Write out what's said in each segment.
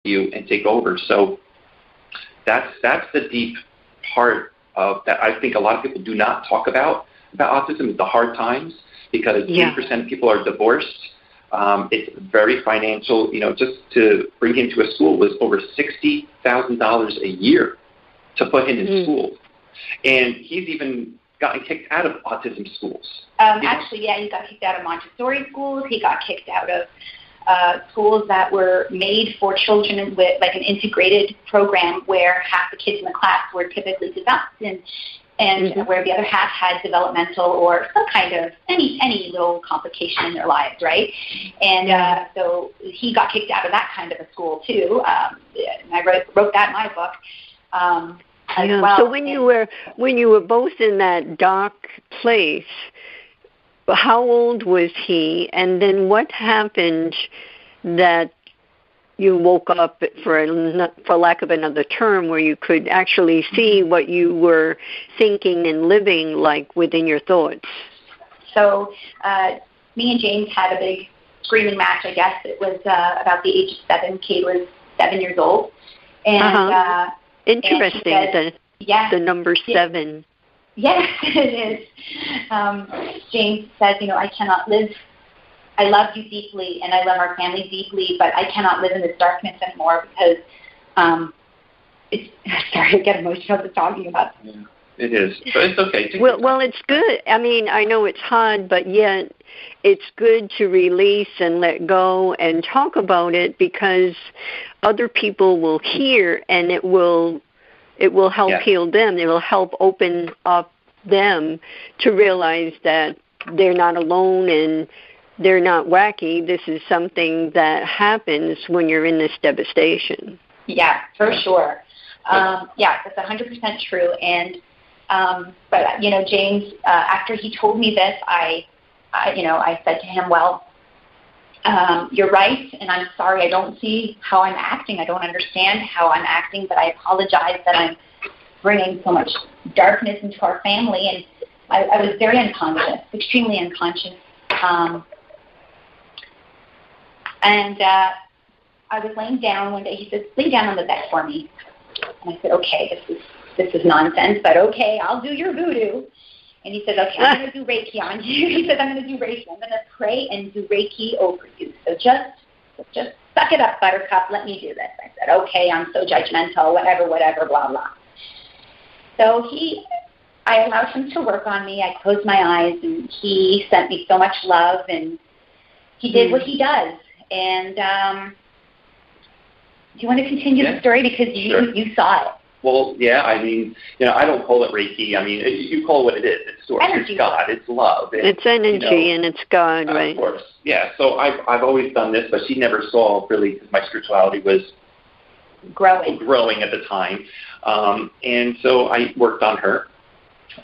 you and take over. So that's the deep part of that. I think a lot of people do not talk about autism is the hard times, because 3% of people are divorced. It's very financial. Just to bring him to a school was over $60,000 a year to put him in school. And he's even gotten kicked out of autism schools. Actually, he got kicked out of Montessori schools. He got kicked out of schools that were made for children with like an integrated program where half the kids in the class were typically developed and where the other half had developmental or some kind of any little complication in their lives, right? And so he got kicked out of that kind of a school too. And I wrote that in my book. As well. So when you were both in that dark place, how old was he? And then what happened that you woke up, for lack of another term, where you could actually see what you were thinking and living like within your thoughts? So me and James had a big screaming match, I guess. It was about the age of 7. Kate was 7 years old. And interesting, and said, the number 7. Yes, it is. James says, I cannot live. I love you deeply, and I love our family deeply, but I cannot live in this darkness anymore because sorry, I get emotional just talking about it. Yeah, it is, but it's okay. Well, it's good. I mean, I know it's hard, but yet it's good to release and let go and talk about it, because other people will hear, and it will help heal them. It will help open up them to realize that they're not alone and they're not wacky. This is something that happens when you're in this devastation. Yeah, for sure. That's 100% true. And but James, after he told me this, I said to him, well, you're right, and I'm sorry. I don't see how I'm acting. I don't understand how I'm acting, but I apologize that I'm bringing so much darkness into our family. And I was very unconscious, extremely unconscious. And I was laying down one day. He said, lay down on the bed for me. And I said, okay, this is nonsense, but okay, I'll do your voodoo. And he said, okay, I'm going to do Reiki on you. He said, I'm going to do Reiki. I'm going to pray and do Reiki over you. So just suck it up, Buttercup. Let me do this. I said, okay, I'm so judgmental, whatever, blah, blah. So I allowed him to work on me. I closed my eyes, and he sent me so much love, and he did what he does. And do you want to continue the story? Because you saw it. Well, yeah, I mean, I don't call it Reiki. I mean, you call it what it is. It's source. It's God. It's love. It's energy, and it's God, right? Of course. Yeah, so I've always done this, but she never saw, really, because my spirituality was growing at the time. And so I worked on her,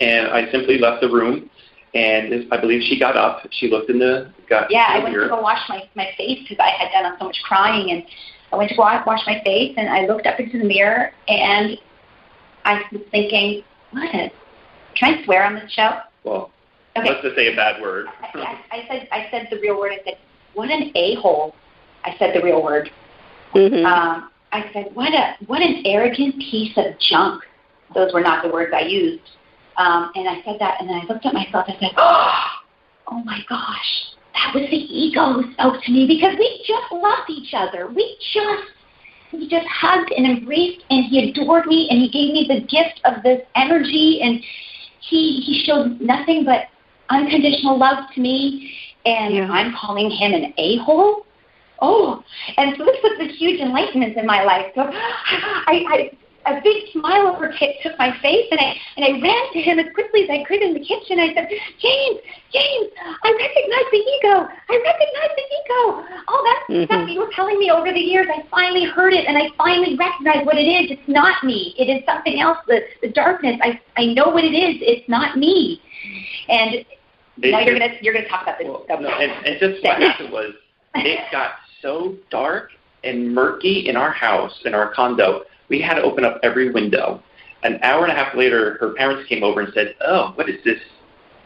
and I simply left the room, and I believe she got up. She looked in the mirror. I went to go wash my face because I had done so much crying, and I went to go wash my face, and I looked up into the mirror, and I was thinking, can I swear on this show? Well, let's just say a bad word. I said the real word. I said, what an a-hole. I said the real word. Mm-hmm. I said, what an arrogant piece of junk. Those were not the words I used. And I said that, and then I looked at myself and said, oh my gosh, that was the ego who spoke to me, because we just loved each other. We just hugged and embraced, and he adored me, and he gave me the gift of this energy, and he showed nothing but unconditional love to me, and I'm calling him an a-hole? Oh, and so this was a huge enlightenment in my life. So a big smile took my face, and I ran to him as quickly as I could in the kitchen. I said, James, I recognize the ego. All that stuff you were telling me over the years, I finally heard it, and I finally recognized what it is. It's not me. It is something else, the darkness. I know what it is. It's not me. And now you're gonna talk about this. And just what happened was, it got so dark and murky in our house, in our condo, we had to open up every window. An hour and a half later, her parents came over and said, oh, what is this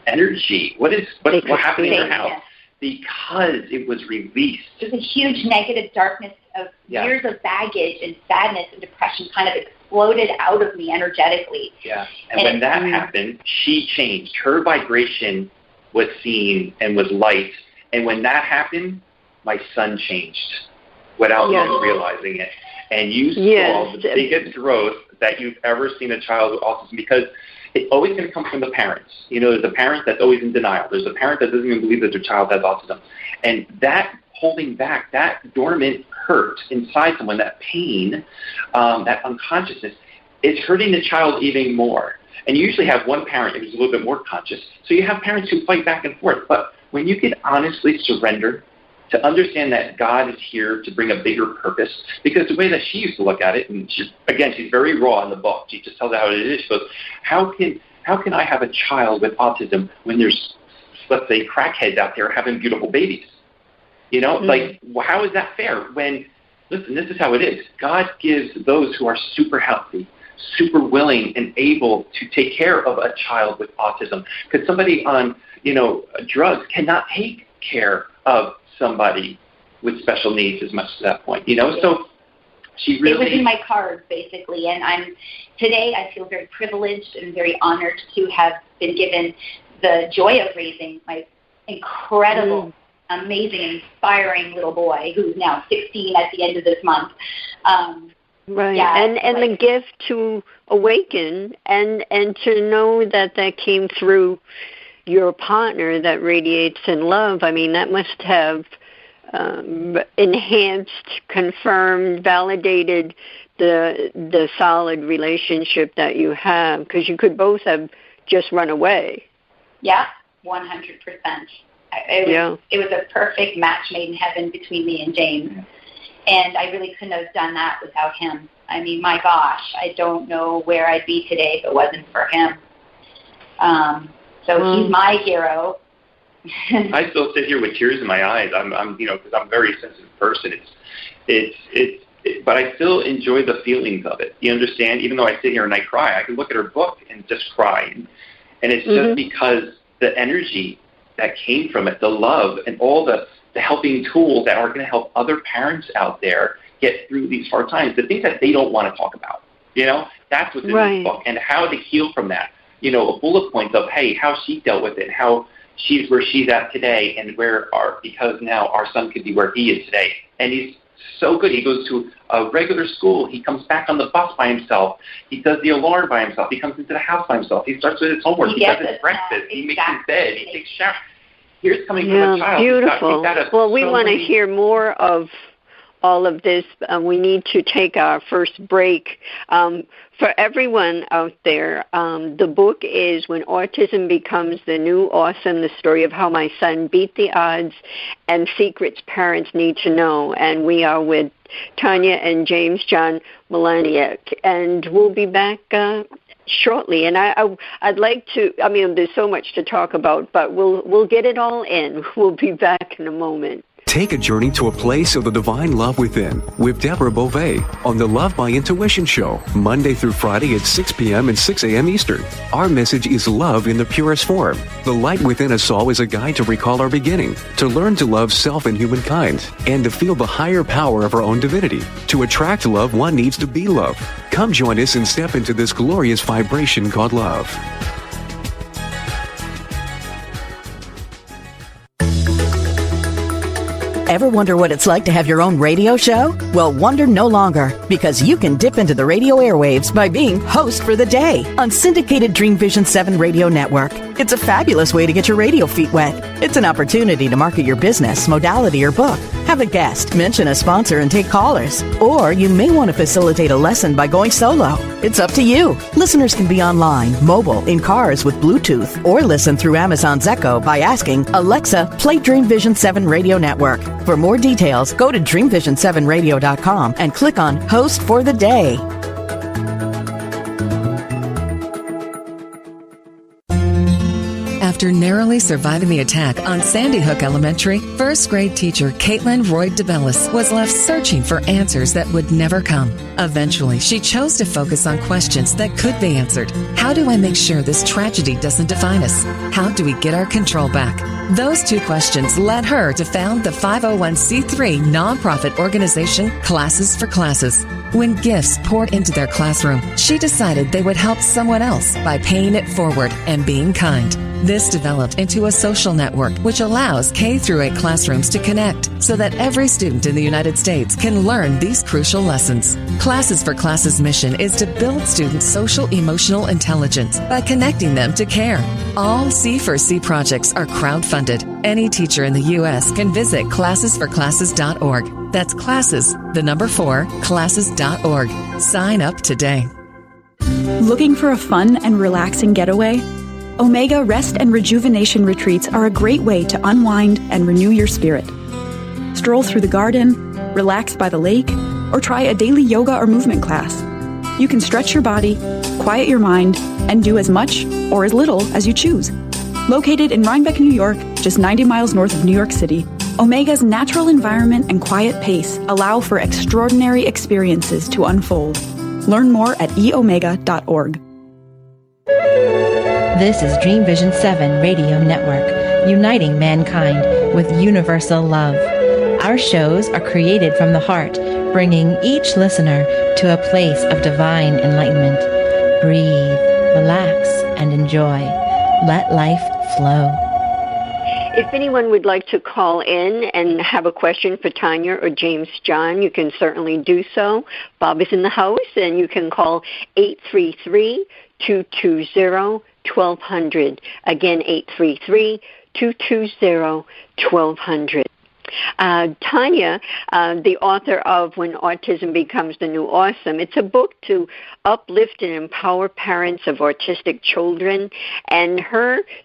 energy? What happened in your house? because it was released. There's a huge negative darkness of years of baggage and sadness and depression kind of exploded out of me energetically. Yeah, and when that happened, she changed. Her vibration was seen and was light. And when that happened, my son changed without even realizing it. And you saw the biggest growth that you've ever seen a child with autism, because it's always going to come from the parents. There's a parent that's always in denial. There's a parent that doesn't even believe that their child has autism. And that holding back, that dormant hurt inside someone, that pain, that unconsciousness, is hurting the child even more. And you usually have one parent who's a little bit more conscious. So you have parents who fight back and forth. But when you can honestly surrender to understand that God is here to bring a bigger purpose, because the way that she used to look at it, and she's very raw in the book. She just tells it how it is. She goes, how can I have a child with autism when there's, let's say, crackheads out there having beautiful babies? Like, how is that fair? When, listen, this is how it is. God gives those who are super healthy, super willing and able to take care of a child with autism. Because somebody on, drugs cannot take care of somebody with special needs as much to that point, So she really... It was in my cards, basically. And today I feel very privileged and very honored to have been given the joy of raising my incredible, amazing, inspiring little boy who's now 16 at the end of this month. Right, and the gift to awaken and to know that came through your partner that radiates in love. I mean, that must have enhanced, confirmed, validated the solid relationship that you have, because you could both have just run away. Yeah, 100%. It was a perfect match made in heaven between me and James. And I really couldn't have done that without him. I mean, my gosh, I don't know where I'd be today if it wasn't for him. So he's my hero. I still sit here with tears in my eyes. I'm because I'm a very sensitive person. But I still enjoy the feelings of it. You understand? Even though I sit here and I cry, I can look at her book and just cry. And it's just because the energy that came from it, the love, and all the helping tools that are going to help other parents out there get through these hard times, the things that they don't want to talk about. That's what's in this book, and how to heal from that. A bullet point of, hey, how she dealt with it, how she's where she's at today, and because now our son could be where he is today. And he's so good. He goes to a regular school. He comes back on the bus by himself. He does the alarm by himself. He comes into the house by himself. He starts with his homework. He does his breakfast. He makes his bed. He takes showers. Here's coming from a child. Beautiful. Well, we want to hear more of all of this. We need to take our first break. For everyone out there, the book is When Autism Becomes the New Awesome, the story of how my son beat the odds and secrets parents need to know. And we are with Tania and James John Malaniak. And we'll be back shortly. And I'd like to, there's so much to talk about, but we'll get it all in. We'll be back in a moment. Take a journey to a place of the divine love within with Deborah Beauvais on the Love by Intuition Show, Monday through Friday at 6 p.m. and 6 a.m. Eastern. Our message is love in the purest form. The light within us all is a guide to recall our beginning, to learn to love self and humankind, and to feel the higher power of our own divinity. To attract love, one needs to be love. Come join us and step into this glorious vibration called love. Ever wonder what it's like to have your own radio show? Well, wonder no longer, because you can dip into the radio airwaves by being host for the day on syndicated Dream Vision 7 radio network. It's a fabulous way to get your radio feet wet. It's an opportunity to market your business, modality, or book. Have a guest, mention a sponsor, and take callers. Or you may want to facilitate a lesson by going solo. It's up to you. Listeners can be online, mobile, in cars with Bluetooth, or listen through Amazon's Echo by asking, Alexa, play Dream Vision 7 radio network. For more details, go to dreamvision7radio.com and click on Host for the Day. After narrowly surviving the attack on Sandy Hook Elementary, first-grade teacher Caitlin Royd DeBellis was left searching for answers that would never come. Eventually, she chose to focus on questions that could be answered. How do I make sure this tragedy doesn't define us? How do we get our control back? Those two questions led her to found the 501c3 nonprofit organization Classes for Classes. When gifts poured into their classroom, she decided they would help someone else by paying it forward and being kind. This developed into a social network which allows K through 8 classrooms to connect so that every student in the United States can learn these crucial lessons. Classes for Classes' mission is to build students' social emotional intelligence by connecting them to care. All C4C projects are crowdfunded. Any teacher in the U.S. can visit classesforclasses.org. That's classes, the number 4, classes.org. Sign up today. Looking for a fun and relaxing getaway? Omega Rest and Rejuvenation Retreats are a great way to unwind and renew your spirit. Stroll through the garden, relax by the lake, or try a daily yoga or movement class. You can stretch your body, quiet your mind, and do as much or as little as you choose. Located in Rhinebeck, New York, just 90 miles north of New York City, Omega's natural environment and quiet pace allow for extraordinary experiences to unfold. Learn more at eomega.org. This is Dream Vision 7 Radio Network, uniting mankind with universal love. Our shows are created from the heart, bringing each listener to a place of divine enlightenment. Breathe, relax, and enjoy. Let life flow. If anyone would like to call in and have a question for Tania or James John, you can certainly do so. Bob is in the house, and you can call 833-220-1200. Again, 833-220-1200. Tania, the author of When Autism Becomes the New Awesome, it's a book to uplift and empower parents of autistic children. And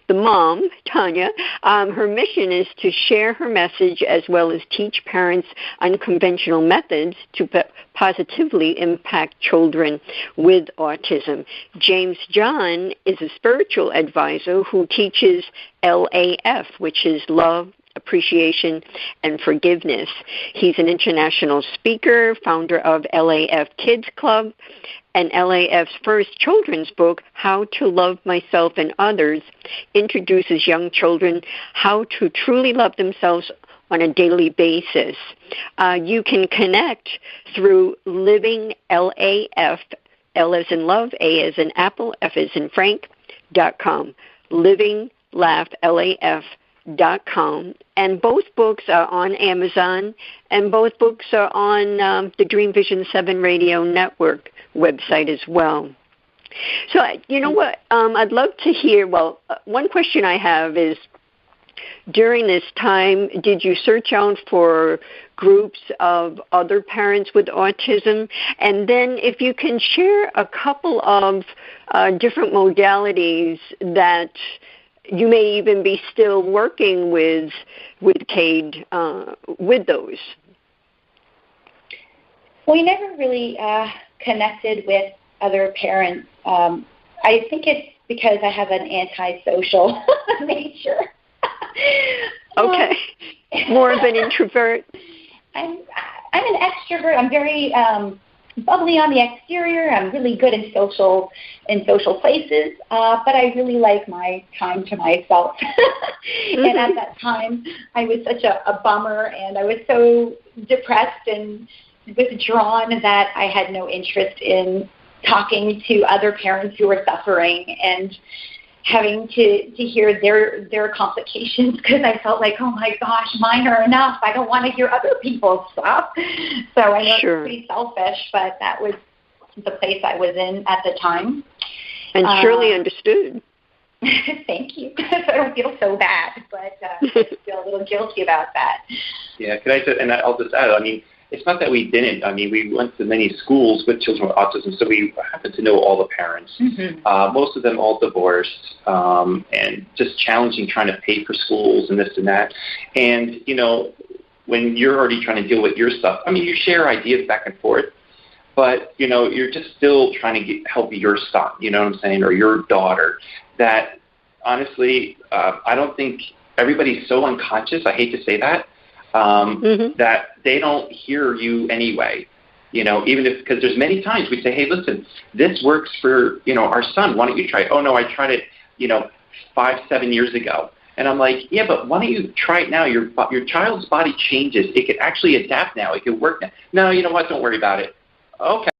the mom, Tania, her mission is to share her message as well as teach parents unconventional methods to positively impact children with autism. James John is a spiritual advisor who teaches LAF, which is Love, Appreciation, and Forgiveness. He's an international speaker, founder of LAF Kids Club, and LAF's first children's book, How to Love Myself and Others, introduces young children how to truly love themselves on a daily basis. You can connect through Living LAF, L as in love, A as in apple, F as in Frank.com. Living Laugh, LAF.com. And both books are on Amazon, and both books are on the Dream Vision 7 Radio Network website as well. So, you know what, I'd love to hear, one question I have is, during this time, did you search out for groups of other parents with autism? And then if you can share a couple of different modalities that you may even be still working with CADE with those. We never really connected with other parents. I think it's because I have an antisocial nature. Okay. More of an introvert? I'm an extrovert. I'm very bubbly on the exterior. I'm really good in social places, but I really like my time to myself. And at that time, I was such a bummer, and I was so depressed and withdrawn that I had no interest in talking to other parents who were suffering and having to hear their complications, because I felt like, oh my gosh, mine are enough. I don't want to hear other people's stuff. So I know it's pretty selfish, but that was the place I was in at the time. And surely understood. Thank you. I don't feel so bad, but I feel a little guilty about that. Yeah, I'll just add, it's not that we didn't. We went to many schools with children with autism, so we happened to know all the parents. Mm-hmm. Most of them all divorced, and just challenging trying to pay for schools and this and that. And, when you're already trying to deal with your stuff, you share ideas back and forth, but, you're just still trying to help your son, you know what I'm saying, or your daughter. That, honestly, I don't think everybody's so unconscious, I hate to say that, that they don't hear you anyway, even if, because there's many times we say, hey, listen, this works for, our son. Why don't you try it? Oh, no, I tried it, 5-7 years ago. And I'm like, yeah, but why don't you try it now? Your child's body changes. It could actually adapt now. It could work now. No, you know what? Don't worry about it. Okay.